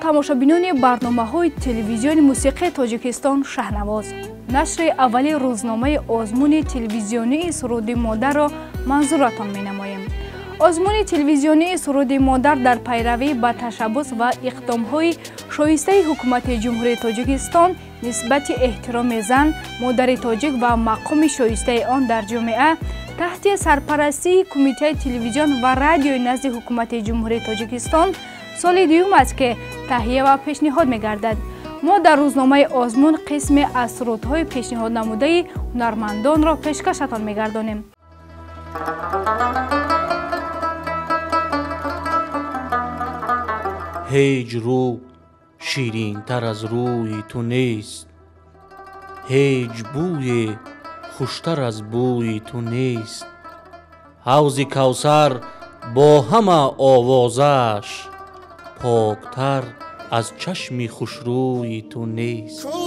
тамошобинони барномаҳои телевизиони мусиқии Тоҷикистон Шаҳнавоз. Нашри аввали рӯзномаи озмуни телевизионии суруди модарро манзуратон менамоем. озмуни телевизионии суруди модар дар пайравӣ ба ташаббус ва иқдомҳои шоистаи ҳукумати ҷумҳурии Тоҷикистон нисбати эҳтироми зан, модари тоҷик ва мақоми шоистаи он дар ҷомеа таҳти сарпарастии Кумитаи телевизион ва радиои назди ҳукумати ҷумҳурии Тоҷикистон соли дуюм аст ки таҳия ва пешниҳод мегардад. мо дар рӯзномаи озмун қисме аз сурудҳои пешниҳод намудаи ҳунармандонро пешкашатон мегардонем. ҳеҷ рӯ ширинтар аз рӯи ту нест, ҳеҷ бӯе хуштар аз бӯи ту нест. ҳавзи кавсар бо ҳама овозаш поктар аз чашми хушрӯи ту нест. Кӯ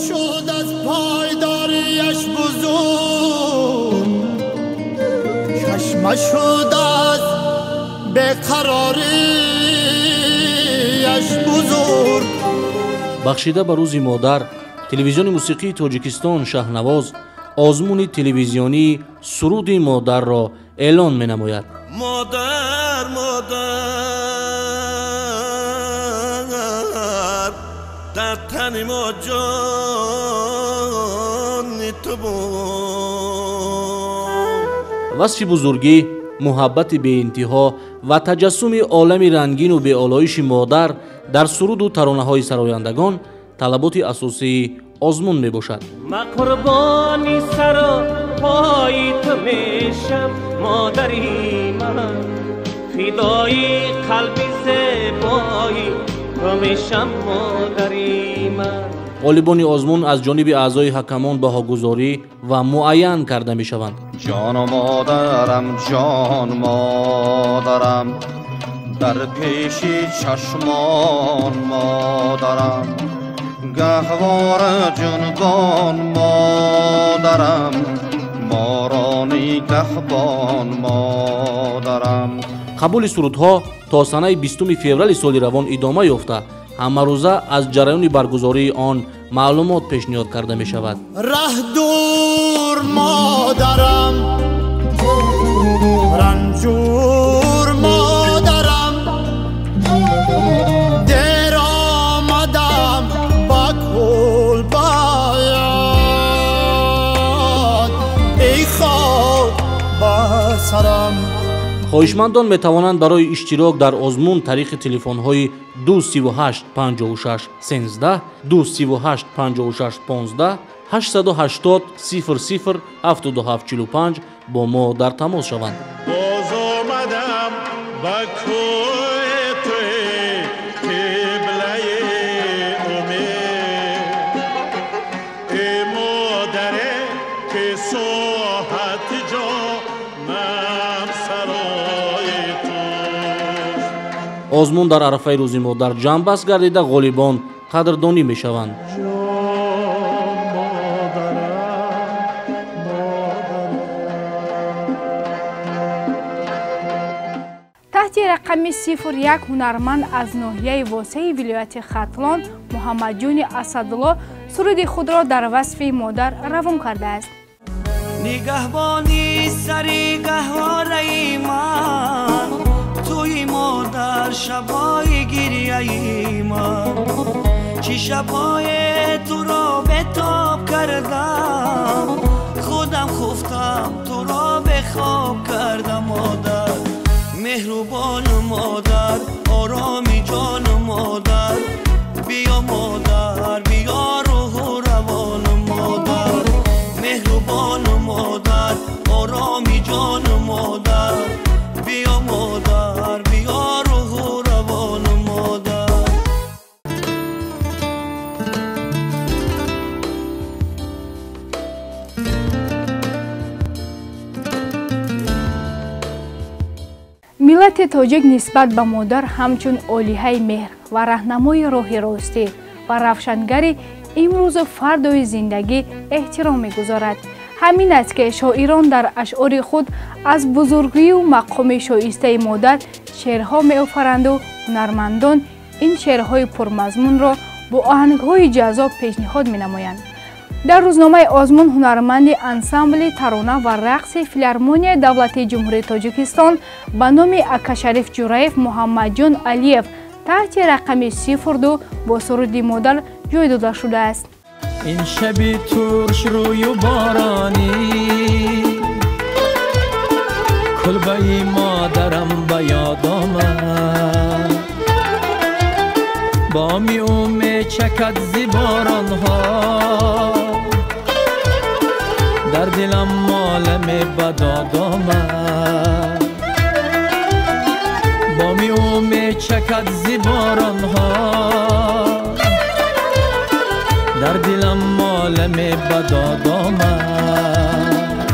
шуд аз пойдорияш бузург, чашма шуд аз беқарорияш бузург. бахшида ба рӯзи модар, телевизиони мусиқии Тоҷикистон Шаҳнавоз озмуни телевизионии суруди модарро эълон менамояд. Модар, модар, дар тани мо ҷони ту буд. васфи бузургӣ, муҳаббати беинтиҳо ва таҷассуми олами рангину беолоиши модар дар суруду таронаҳои сарояндагон талаботи асосии озмун мебошад. من قربانی سر و پای تو میشم مادری من، فدای قلبی زیبایی تو میشم مادری من. غالبانی آزمون از جانب اعضای حکمان بهاگذاری و معین کرده می شوند. جان و مادرم، جان مادرم، در پیش چشمان مادرم، گهوار جنگان مادرم، مارانی گهبان مادرم. قبول سرودها تا سنه 20 فوریه سال روان ادامه یافته، همه روزه از جریان برگزاری آن معلومات پیشنهاد کرده می شود. ره دور مادرم، رنجور مادرم، دیر آمدم با کل باید ای خواب با سرم. خواهشمندان می توانند برای اشتراک در آزمون طریق تلفن های 238 56 13 238 56 15 880 00 7745 با ما در تماس شوند. باز آمدم با کوی توی قبله امید، ای مادره که ساحت جانم سرای توست. آزمون در عرفه روزی مادر جنبست گردیده غالبان قدردانی می شوند. таҳти рақами 01 ҳунарманд аз ноҳияи восаи вилояти Хатлон Муҳаммадҷони Асадулло суруди худро дар васфи модар равон кардааст. нигоҳбони сари гаҳвораи ман, туи модар шабҳои гирияи ман, чӣ шабҳое туро бетоб кардам, худам хуфтам туро бехоб кардам. модар مهربان مادر، آرامی جان مادر، بیا مادر، بیا روح و روان مادر. مهربان مادر، آرامی جان مادر، بیا مادر، بیا روح و روان مادر. миллати тоҷик нисбат ба модар ҳамчун олиҳаи меҳр ва раҳнамои роҳи ростӣ ва равшангари имрӯзу фардои зиндагӣ эҳтиром мегузорад. ҳамин аст ки шоирон дар ашъори худ аз бузургию мақоми шоистаи модар шеърҳо меофаранду ҳунармандон این شعرهای پرمضمون را با آهنگ‌های جذاب پیشنهاد می‌نمایند. در روزنامه آزمون هنرمند انسامبل ترانه و رقص فیلارمونی دولت جمهوری تاجیکستان به نام اکاشریف جورایف محمد جان علیف تحت رقم 02 با سرود مادر جای داده شده است. این شبی ترش روی و بارانی کلبه مادرم به یاد آمد با می چکد زیباران ها در دلم مالم بداد آمد با می چکد زیباران ها در دلم مالم بداد آمد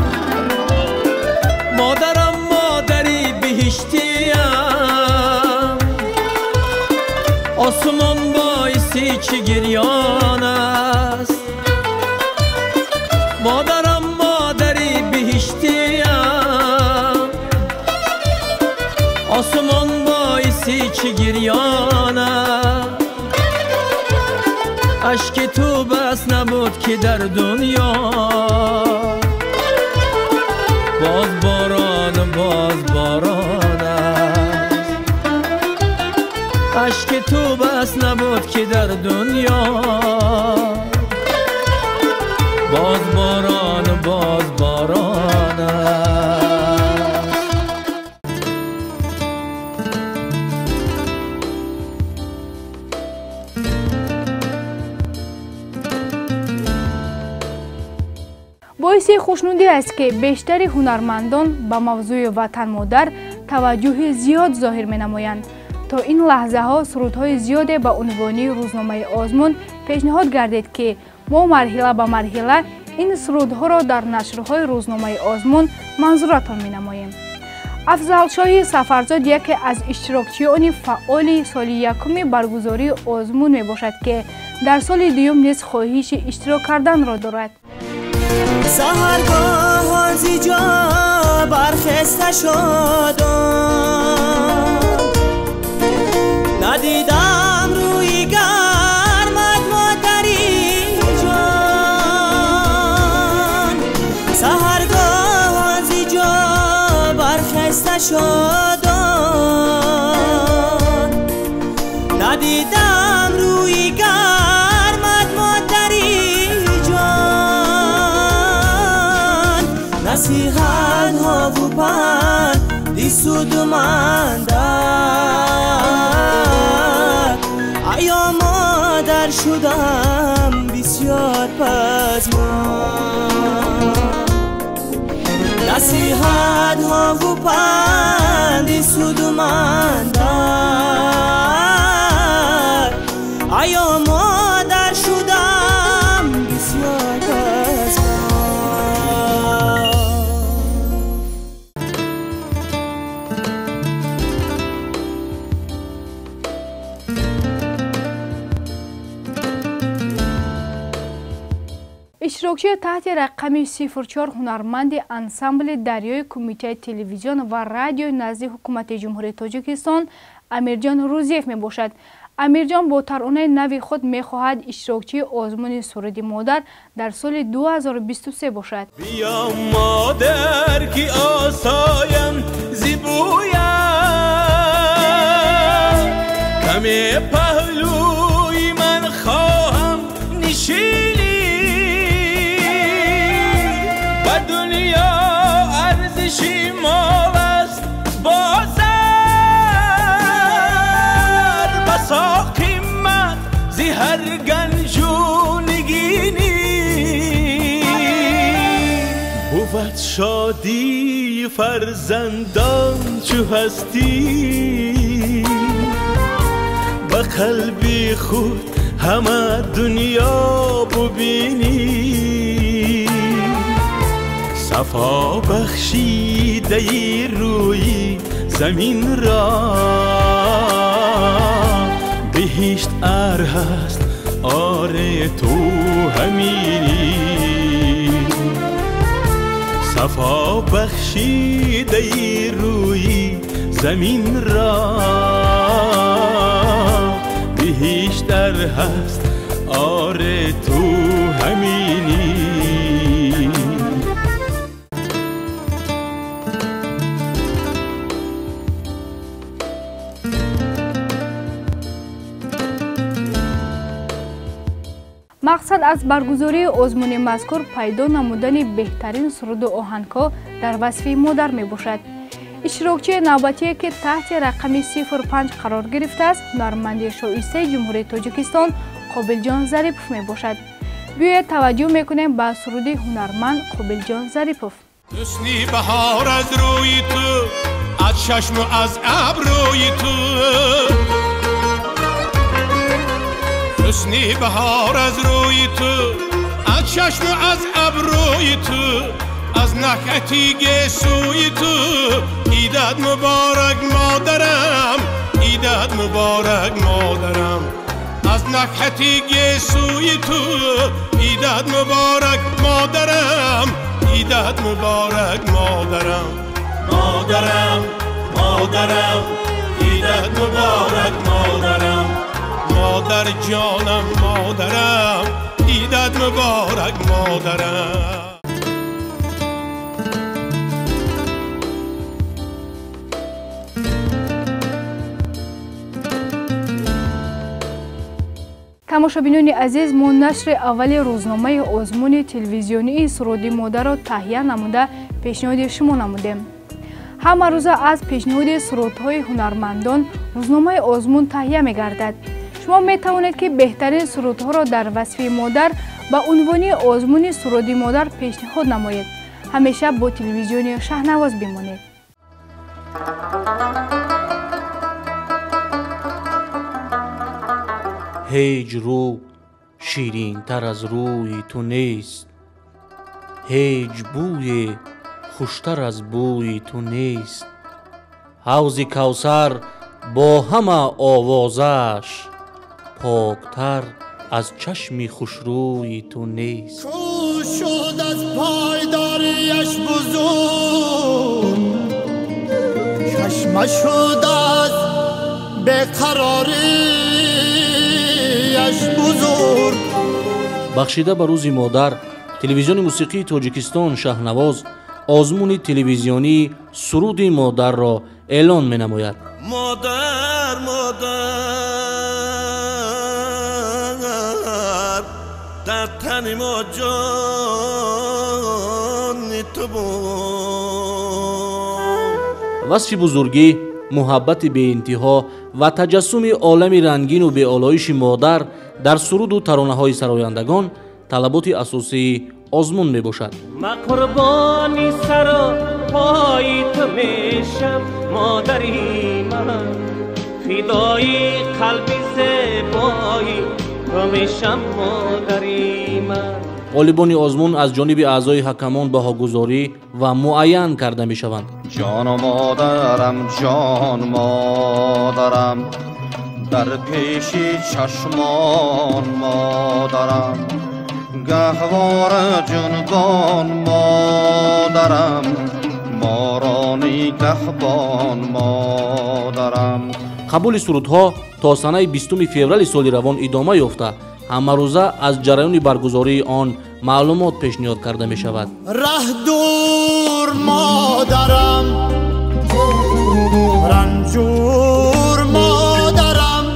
مادرم مادری بهشتیم آسمان بایسی چی گریان است مادرم مادری بهشتیم آسمان بایسی چی گریان است اشک تو بس نبود که در دنیا باز باران است اشک تو بس نبود که در دنیا باز باران است باعث خوشنودی است که بیشتر هنرمندان به موضوع وطن مادر توجه زیاد ظاهر می نمایند. تا این لحظه ها سرودهای زیاده به عنوان روزنامه آزمون پیشنهاد گردید که ما مرحله به مرحله این سرودها را در نشرهای روزنامه آزمون منظورتان می نماییم. افضل شاهی سفرزاد یکی از اشتراکچیان فعال سال یکم برگزاری آزمون می باشد که در سال دوم نیز خواهش اشتراک کردن را دارد. سحرگاه از اینجا برخسته شدم ندیدم روی گرمت مادری جان سحرگاه از اینجا برخسته شدم ندیدم روی گرمت مادری جان نصیحت ها و پند دیسود من ایا مادر شدم بسیار پزمان نصیحت ها و پند سود من ایا مادر شدم بسیار پزمان اشتراکچی تحت رقم 04 هنرمند انسامبل دریای کمیته تلویزیون و رادیو نزد حکومت جمهوری تاجیکستان امیرجان روزیف می باشد. امیرجان با ترانه نوی خود می خواهد اشتراکچی آزمون سرود مادر در سال 2023 باشد. بیا مادر کی آسایم زیبویم کمی پهلوی من خواهم نشینی و دنیا ارزشی مال است بازر بسا قیمت زی هر گنجو نگینی بود شادی فرزندان چو هستی به قلبی خود همه دنیا ببینی صفا بخشیده روی زمین را بهشت ار هست آره تو همینی صفا بخشیده روی زمین را بیشتر هست آره تو همینی مقصد از برگزاری آزمون مذکور پیدا نمودن بهترین سرود و آهنگ‌ها در وصفه مادر می باشد. اشتراکچی نوبتی که تحت رقم 05 قرار گرفته است هنرمند شایسته جمهوری تاجیکستان قابل جان ظریفوف می باشد. بیایید توجه میکنیم به سرود هنرمند قابل جان ظریفوف. حسنی بهار از روی تو، از چشم و از ابروی تو، حسنی بهار از روی تو، از چشم و از ابروی تو، از نکهتی گیسوی تو، ایدت مبارک مادرم، ایدت مبارک مادرم، از نکهتی گیسوی تو، ایدت مبارک مادرم، ایدت مبارک مادرم، مادرم مادرم، ایدت مبارک مادرم، مادر جانم مادرم، ایدت مبارک مادرم. تماشابینان عزیز، ما نشر اول روزنامه آزمون تلویزیونی سرود مادر را تهیه نموده پیشنهاد شما نمودیم. همه روز از پیشنهاد سرودهای هنرمندان روزنامه آزمون تهیه می گردد. شما می توانید که بهترین سرودها را در وصفه مادر با عنوان آزمون سرود مادر پیشنهاد نمایید. همیشه با تلویزیون شهنواز بمانید. هیچ رو شیرین تر از روی تو نیست، هیچ بوی خوشتر از بوی تو نیست، حوض کوثر با همه آوازش پاکتر از چشم خوشروی تو نیست. کو شد از پایداریش بزرگ، چشمش شد از بیقراریش بزرگ. بخشیده به روز مادر، تلویزیون موسیقی تاجیکستان شهنواز آزمون تلویزیونی سرود مادر را اعلان می نماید. مادر مادر در تن ما جان تو بود. وصف بزرگی، محبت به انتها و تجسم عالم رنگین و به آلایش مادر در سرود و ترانه های سرایندگان طلبات اساسی آزمون می باشد. من قربانی سر و پای تو میشم مادری من، فدای قلبی زیبایی تو میشم مادری من. غالبان آزمون از جانب اعضای حکمان بهاگذاری و معین کرده می شوند. جان و مادرم جان مادرم، در پیش چشمان مادرم، گهوار جنبان مادرم، بارانی گهبان مادرم. قبول سرودها تا سنه 20 فوریه سال روان ادامه یافته همه روزه از جریان برگزاری آن معلومات پیشنهاد کرده می شود. ره دور مادرم، رنجور مادرم،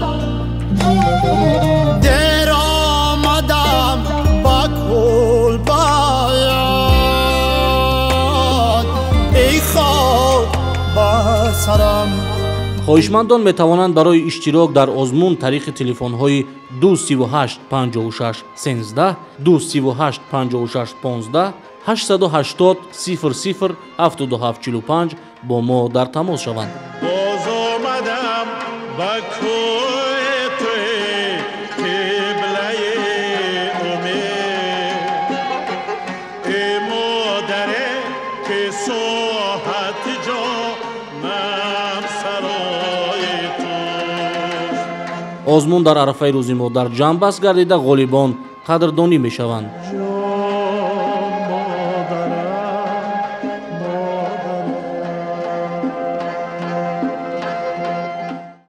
دیر آمدم با کل باید ای خاک با سرم. خواهشمندان می توانند برای اشتراک در آزمون طریق تلفن های 238 56 13 238 56 15 880 00 7745 با ما در تماس شوند. باز آمدم با کوی توی قبله امید، ای مادره که ساحت جانم سرای توست. آزمون در عرفه روز مادر جنب است گردیده غالبان قدردانی می شوند.